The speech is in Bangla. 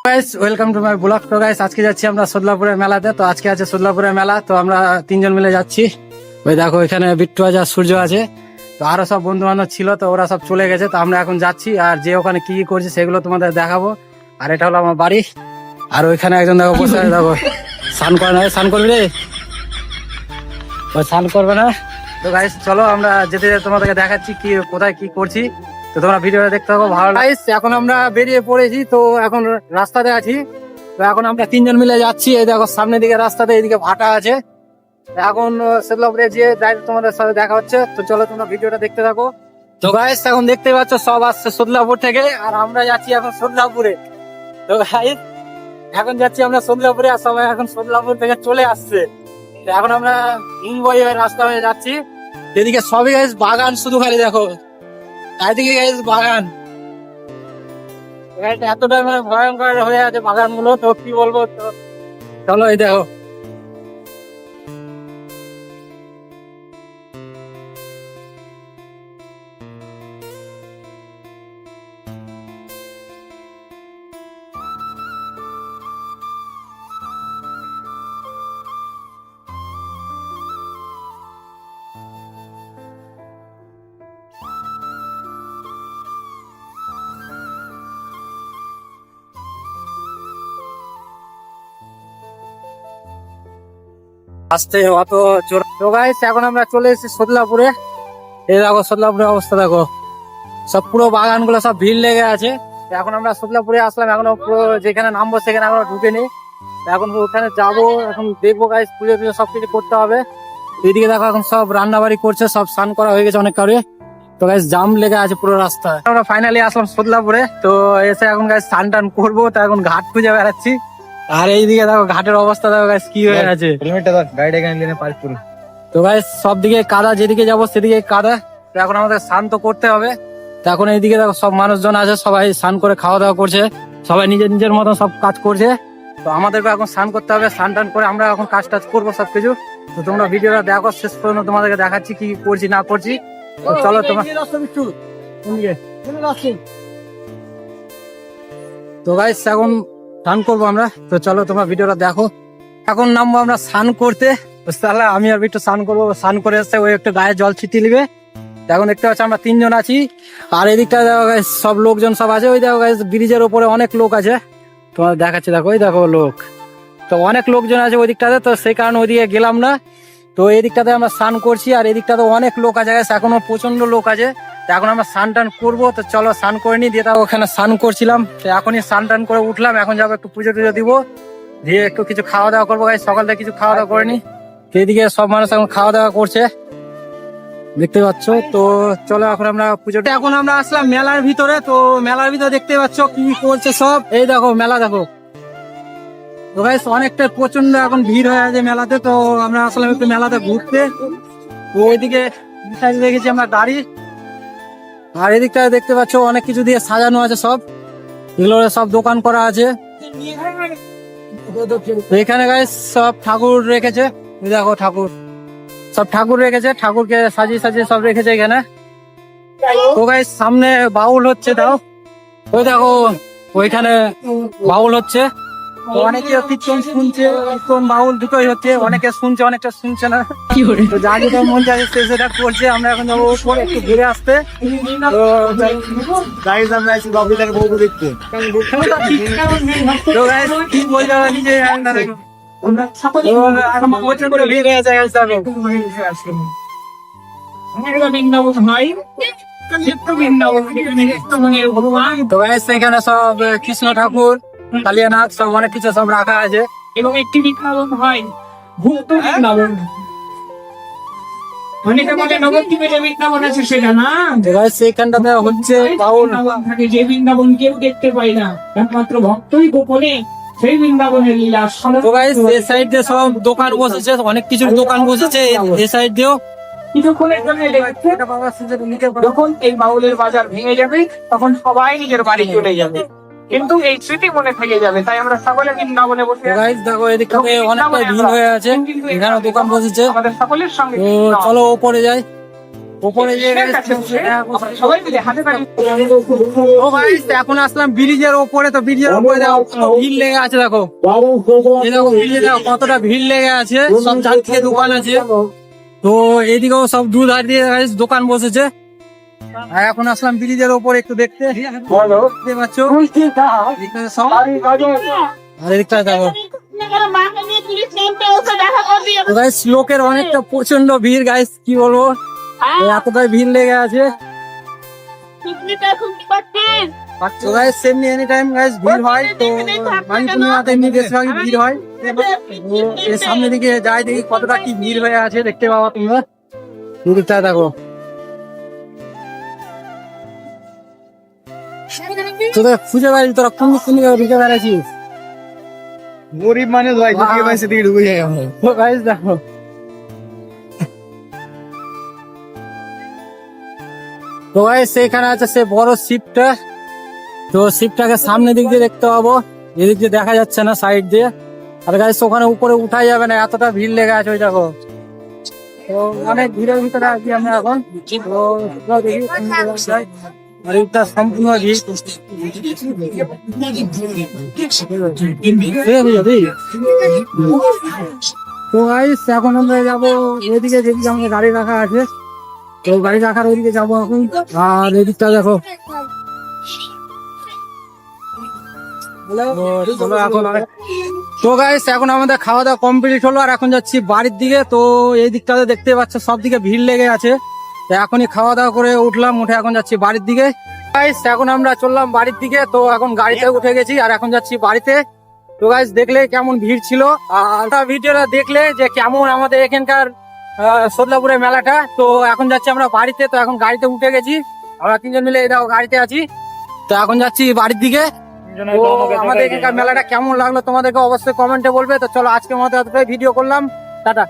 Guys welcome to my blog. তো গাইস আজকে যাচ্ছি আমরা সদলাপুরের মেলাতে। তো আজকে আছে সদলাপুরের মেলা, তো আমরা তিনজন মিলে যাচ্ছি। ওই দেখো এখানে বিট্টু আছে, সূর্য আছে, তো আরো সব বন্ধু বান্ধব ছিল, তো ওরা সব চলে গেছে। তো আমরা এখন যাচ্ছি, আর যে ওখানে কি কি করছে সেগুলো তোমাদের দেখাবো। আর এটা হলো আমার বাড়ি। আর ওইখানে একজন দেখো বসে আছে, দেখো স্নান করে না, স্নান করবি রে, স্নান করবে না। তো গাইস চলো আমরা যেতে যেতে তোমাদেরকে দেখাচ্ছি কি কোথায় কি করছি। তো তোমরা ভিডিওটা দেখতে থাকো, ভালো গাইস। এখন আমরা বেরিয়ে পড়েছি, তো এখন রাস্তাতে আছি। তো এখন আমরা তিনজন মিলে যাচ্ছি। এই দেখো সামনের দিকে রাস্তাতে এইদিকে ভাটা আছে। এখন সেদলাপুরে যে ডাইরেক্ট তোমাদের সাথে দেখা হচ্ছে। তো চলো তোমরা ভিডিওটা দেখতে থাকো। তো গাইস এখন দেখতে পাচ্ছ সব আসছে সদলাপুর থেকে, আর আমরা যাচ্ছি এখন সদলাপুরে। তো গাইস এখন যাচ্ছি আমরা সদলাপুরে, আর সবাই এখন সদলাপুর থেকে চলে আসছে। তো এখন আমরা মুম্বাই রাস্তা হয়ে যাচ্ছি। এদিকে সবই গাইস বাগান, শুধু খালি দেখো চারিদিকে গাইস বাগান। এতটাই মানে ভয়ঙ্কর হয়ে আছে বাগান গুলো, তো কি বলবো। তো চলো এই দেখো আসতে অত জোর। তো গাইস এখন আমরা চলে এসেছি সদলাপুরে। এই দেখো সদলাপুরের অবস্থা দেখো, সব পুরো বাগান গুলো সব ভিড় লেগে আছে। এখন আমরা সদলাপুরে আসলাম, এখনো পুরো যেখানে নামবো সেখানে এখনো ঢুকেনি। এখন ওখানে যাবো, এখন দেখবো গাইস, পুজো টুজো সবকিছু করতে হবে। এদিকে দেখো এখন সব রান্না বাড়ি করছে, সব স্নান করা হয়ে গেছে অনেক কারণে। তো গাইস জাম লেগে আছে পুরো রাস্তায়। আমরা ফাইনালি আসলাম সদলাপুরে। তো এসে এখন গাইস স্নান টান করবো, তো এখন ঘাট খুঁজে বেড়াচ্ছি। আর এইদিকে দেখো ঘাটের অবস্থা দেখো গাইস কি হয়ে আছে। তো গাইস সব দিকে কাদা, যেদিকে যাবো সেদিকে কাদা। তো এখন আমাদের স্নান তো করতে হবে। তো এখন এইদিকে দেখো সব মানুষজন আছে, সবাই স্নান করে খাওয়া দাওয়া করছে, সবাই নিজের নিজের মতন সব কাজ করছে। তো আমাদেরকে এখন স্নান করতে হবে, স্নান টান করে আমরা এখন কাজ টাজ করবো সবকিছু। তো তোমরা ভিডিওটা দেখো শেষ পর্যন্ত, তোমাদেরকে দেখাচ্ছি কি করছি না করছি। তো চলো তোমরা। তো গাইস এখন স্নান করবো আমরা, তো চলো তোমরা ভিডিওটা দেখো। এখন নামবো আমরা স্নান করতে। তাহলে আমি আর একটু স্নান করবো, স্নান করে এসে ওই একটু গায়ে জল ছিটিয়ে নিবে। এখন দেখতে পাচ্ছি আমরা তিনজন আছি। আর এদিকটা দেখো গাইস সব লোকজন সব আছে। ওই দেখো গাইস ব্রিজের উপরে অনেক লোক আছে, তোমার দেখাচ্ছি দেখো, ওই দেখো লোক। তো অনেক লোকজন আছে ওই দিকটাতে, তো সেই কারণে ওইদিকে গেলাম না। তো এই দিকটাতে আমরা স্নান করছি, আর এদিকটাতে অনেক লোক আছে গাইস, এখনো প্রচন্ড লোক আছে। তো এখন আমরা স্নান টান করবো, তো চলো স্নান করে নি দিয়ে। ওখানে স্নান করছিলাম, তো এখনই স্নান টান করে উঠলাম। এখন যাবো একটু পুজো টুজো দিব, দিয়ে একটু কিছু খাওয়া দাওয়া করবো গাইস। সকাল থেকে কিছু খাওয়া দাওয়া করিনি। এদিকে সব মানুষ এখন খাওয়া দাওয়া করছে, দেখতে পাচ্ছ। তো চলো এখন আমরা পুজোটা, এখন আমরা আসলাম মেলার ভিতরে। তো মেলার ভিতরে দেখতে পাচ্ছ কি করছে সব, এই দেখো মেলা দেখো। তো গাইস অনেকটা প্রচন্ড এখন ভিড় হয়ে আছে মেলাতে। তো আমরা আসলাম একটু মেলাতে ঘুরতে। তো ওইদিকে দেখেছি আমরা গাড়ি, আর এদিকটা দেখতে পাচ্ছ অনেক কিছু দিয়ে সাজানো আছে সব, এগুলো সব দোকান করা আছে। তো এখানে গাইস সব ঠাকুর রেখেছে, দেখো ঠাকুর, সব ঠাকুর রেখেছে, ঠাকুরকে সাজিয়ে সাজিয়ে সব রেখেছে এখানে। তো গাইস সামনে বাউল হচ্ছে, দাও ওই দেখো ওইখানে বাউল হচ্ছে। তো অনেকে কীর্তন শুনছে, কীর্তন বাউল দুটোই হচ্ছে, অনেকে শুনছে অনেকটা শুনছে না। তো যা যেটা মন যাচ্ছে সে সেটা করছে। আমরা এখন যাবো উপরে একটু ঘুরে আসতে। তো গাইস আমরা আছি বাবুদের বউ দেখতে। তো গাইস কি বলতে হবে নিজে জানেন না, দেখো এখন প্রচুর করে ভিড় হয়ে যায় গাইস। তো গাইস এখানে সব কৃষ্ণ ঠাকুর, কালিয়ানাথ সব অনেক কিছু সব রাখা আছে। এবং একটি বৃন্দাবন হয় ভূত বৃন্দাবন। অনেকে বলে নবদ্বীপে যে বৃন্দাবন আছে সেটা না, সেইখানটাতে হচ্ছে বাউল থাকে, যে বৃন্দাবন কেউ দেখতে পায় না, একমাত্র ভক্তই গোপনে সেই বৃন্দাবনের লীলা। তো গাইস এই সাইড দিয়ে সব দোকান বসেছে, অনেক কিছুর দোকান বসেছে এই সাইড দিয়েও। কিছুক্ষণের জন্য দেখছে, যখন এই বাউলের বাজার ভেঙে যাবে তখন সবাই নিজের বাড়ি চলে যাবে, কিন্তু এই স্মৃতি মনে থেকে যাবে। তাই আমরা সকলে বৃন্দাবনে বসে গাইস দেখো এদিকে অনেকটা ভিড় হয়ে আছে, এখানে দোকান বসেছে। আমাদের সকলের সঙ্গে তো চলো উপরে যাই। ওপরে যে সবাই মিলে হাতে তালি। ও ভাই এখন আসলাম ব্রিজের ওপরে, তো ব্রিজের ওপরে দেখো কত ভিড় লেগে আছে, দেখো এই দেখো ব্রিজে দেখো কতটা ভিড় লেগে আছে, সব চারদিকে দোকান আছে। তো এইদিকেও সব দু ধার দিয়ে guys দোকান বসেছে। আর এখন আসলাম ব্রিজের ওপরে একটু দেখতে, দেখতে পাচ্ছ এদিকটা সব, আর এদিকটা দেখো গাইস লোকের অনেকটা প্রচন্ড ভিড় গাইস, কি বলবো এতটাই ভিড় লেগে আছে। তো গাইস এমনি এনি টাইম গাইস ভিড় হয়, তো মাঘী পূর্ণিমাতে এমনি বেশিরভাগই ভিড় হয়। তো এর সামনের দিকে যাই দেখি কতটা কি ভিড় হয়ে আছে, দেখতে পাবো তোমরা দিকটা দেখো। তোদের খুঁজে পাই তোরা কোন ঢুকে বেড়াচ্ছিস, গরিব মানুষ ভাই, যেদিকে পাই সেদিকে ঢুকে যায় আমরা। তো গাইস দেখো তো গাইস এখানে আছে সে বড় শিপটা, তো শিপটাকে সামনের দিক দিয়ে দেখতে পাবো, এদিক দিয়ে দেখা যাচ্ছে না সাইড দিয়ে। আর গাইস ওখানে উপরে উঠাই যাবে না, এতটা ভিড় লেগে আছে ওই দেখো। তো অনেক ভিড়ের ভিতরে আছি আমরা এখন, তো চলো দেখি কোন দিকে যাই। আর এটা সম্পূর্ণ ভিড় তো গাইস এখন আমরা যাবো এদিকে, যেদিকে আমাদের গাড়ি রাখা আছে, তো গাড়ি রাখার ওইদিকে যাবো এখন। আর এদিকটা দেখো তো গাইস এখন আমাদের খাওয়া দাওয়া কমপ্লিট হলো, আর এখন যাচ্ছি বাড়ির দিকে। তো এই দিকটাতে দেখতে পাচ্ছ সব দিকে ভিড় লেগে আছে, তো এখনই খাওয়া দাওয়া করে উঠলাম, উঠে এখন যাচ্ছি বাড়ির দিকে। গাইস এখন আমরা চললাম বাড়ির দিকে, তো এখন গাড়িতে উঠে গেছি আর এখন যাচ্ছি বাড়িতে। তো গাইস দেখলে কেমন ভিড় ছিল, আর ভিডিওটা দেখলে যে কেমন আমাদের এখানকার সদলাপুরের মেলাটা। তো এখন যাচ্ছি আমরা বাড়িতে, তো এখন গাড়িতে উঠে গেছি, আমরা তিনজন মিলে এই দেখো গাড়িতে আছি। তো এখন যাচ্ছি বাড়ির দিকে। তো আমাদের এখানকার মেলাটা কেমন লাগলো তোমাদেরকে অবশ্যই কমেন্টে বলবে। তো চলো আজকের মতো এতটাই ভিডিও করলাম, টাটা।